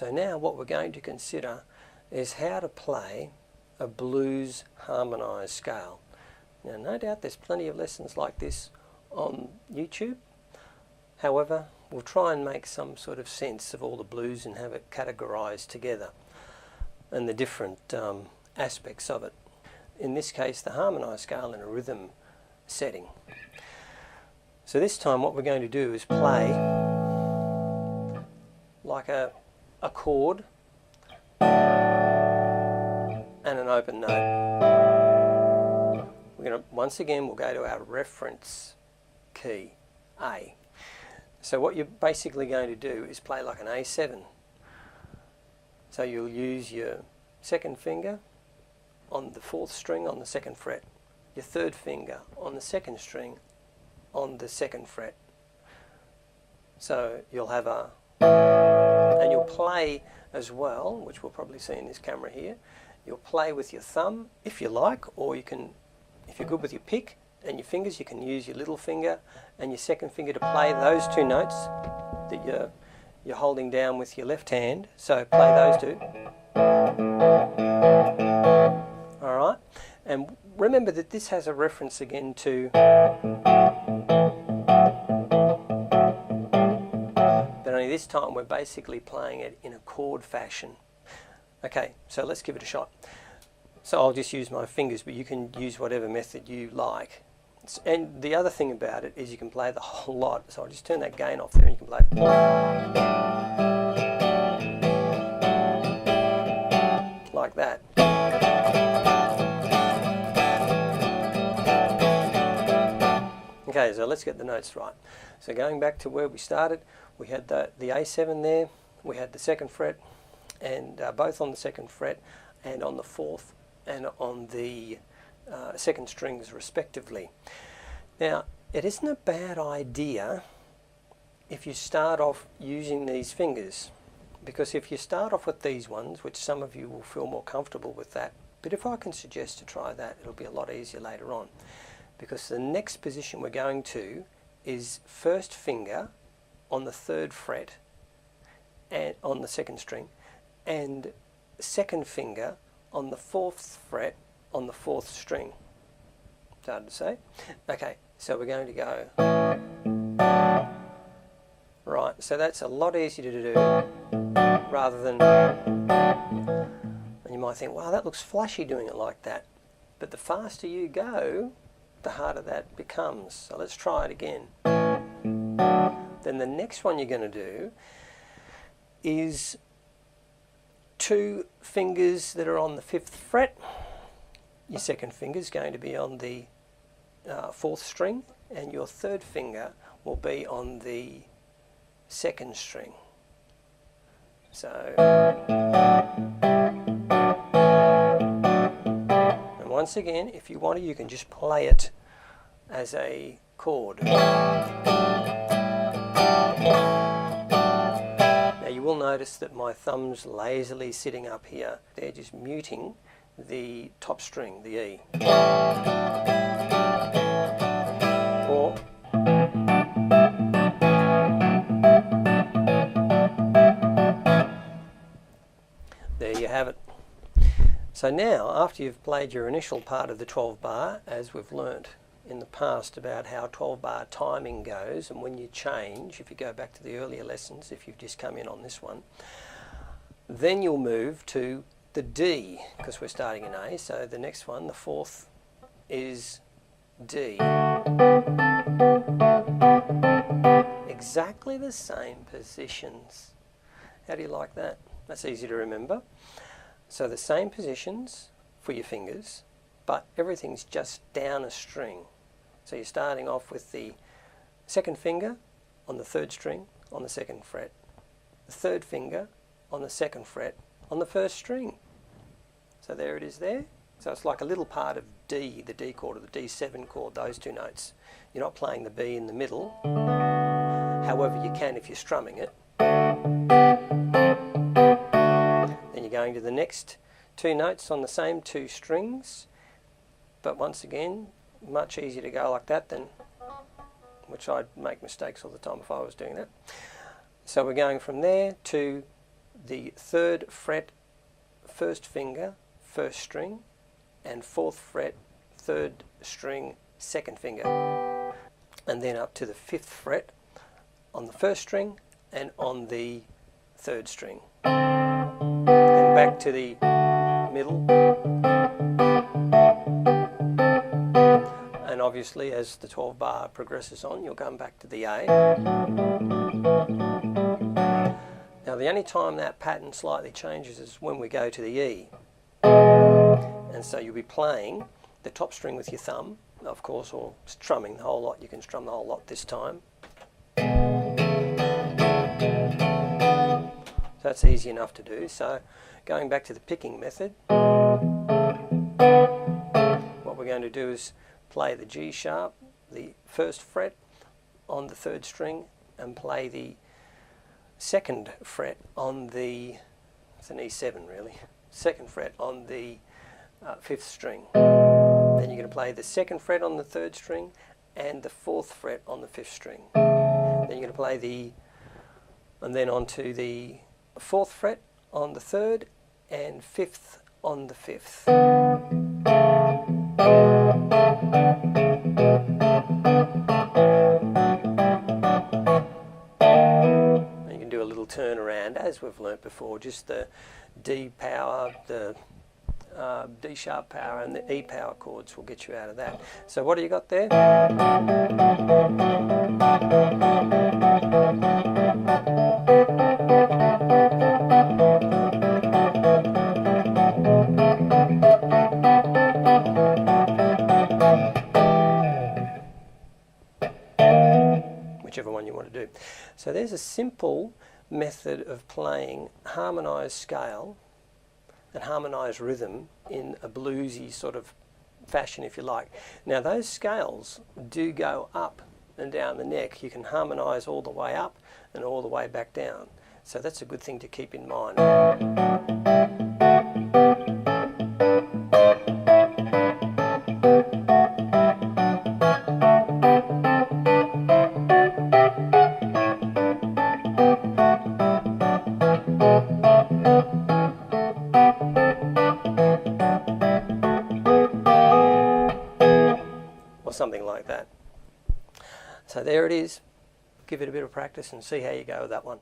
So now what we're going to consider is how to play a blues harmonized scale. Now no doubt there's plenty of lessons like this on YouTube. However, we'll try and make some sort of sense of all the blues and have it categorized together and the different aspects of it. In this case, the harmonized scale in a rhythm setting. So this time what we're going to do is play like a chord and an open note. We're going to, once again, we'll go to our reference key, A. So what you're basically going to do is play like an A7. So you'll use your second finger on the 4th string on the 2nd fret, your 3rd finger on the 2nd string on the 2nd fret. So you'll have a, and you'll play as well, which we'll probably see in this camera here, you'll play with your thumb if you like, or you can, if you're good with your pick and your fingers, you can use your little finger and your second finger to play those two notes that you're holding down with your left hand. So play those two. Alright, and remember that this has a reference again to, but only this time we're basically playing it in a chord fashion. Okay, so let's give it a shot. So I'll just use my fingers, but you can use whatever method you like. And the other thing about it is you can play the whole lot. So I'll just turn that gain off there and you can play like that. Okay, so let's get the notes right. So going back to where we started, we had the A7 there, we had the 2nd fret, and both on the 2nd fret and on the 4th and on the 2nd strings respectively. Now it isn't a bad idea if you start off using these fingers, because if you start off with these ones, which some of you will feel more comfortable with that, but if I can suggest to try that, it'll be a lot easier later on, because the next position we're going to is 1st finger on the 3rd fret and on the 2nd string, and 2nd finger on the 4th fret on the 4th string. It's hard to say. Okay, so we're going to go. Right, so that's a lot easier to do rather than, and you might think, wow, that looks flashy doing it like that. But the faster you go, the harder that becomes. So let's try it again. Then the next one you're going to do is 2 fingers that are on the 5th fret. Your 2nd finger is going to be on the 4th string, and your 3rd finger will be on the 2nd string. So, and once again, if you want to, you can just play it as a chord. Now you will notice that my thumb's lazily sitting up here. They're just muting the top string, the E. Or there you have it. So now, after you've played your initial part of the 12 bar, as we've learnt in the past about how 12 bar timing goes, and when you change, if you go back to the earlier lessons, if you've just come in on this one, then you'll move to the D, because we're starting in A, so the next one, the 4th, is D. Exactly the same positions. How do you like that? That's easy to remember. So the same positions for your fingers, but everything's just down a string. So you're starting off with the 2nd finger on the 3rd string on the 2nd fret, the 3rd finger on the 2nd fret on the 1st string. So there it is there. So it's like a little part of D, the D chord or the D7 chord, those two notes. You're not playing the B in the middle. However, you can if you're strumming it. Then you're going to the next 2 notes on the same 2 strings, but once again, much easier to go like that than, which I'd make mistakes all the time if I was doing that. So we're going from there to the 3rd fret, 1st finger, 1st string, and 4th fret, 3rd string, 2nd finger, and then up to the 5th fret on the 1st string and on the 3rd string, then back to the middle, and obviously as the 12 bar progresses on, you'll come back to the A. Now the only time that pattern slightly changes is when we go to the E, and so you'll be playing the top string with your thumb, of course, or strumming the whole lot. You can strum the whole lot this time. So that's easy enough to do. So going back to the picking method, what we're going to do is play the G sharp, the 1st fret on the 3rd string, and play the 2nd fret on the, it's an E7 really, 2nd fret on the 5th string. Then you're going to play the 2nd fret on the 3rd string and the 4th fret on the 5th string. Then you're going to play the, and then onto the 4th fret on the 3rd and 5th on the 5th. And you can do a little turnaround as we've learnt before, just the D power, the D sharp power and the E power chords will get you out of that. So what do you got there? Whichever one you want to do. So there's a simple method of playing harmonized scale and harmonized rhythm in a bluesy sort of fashion, if you like. Now those scales do go up and down the neck. You can harmonize all the way up and all the way back down. So that's a good thing to keep in mind. Or something like that. So there it is. Give it a bit of practice and see how you go with that one.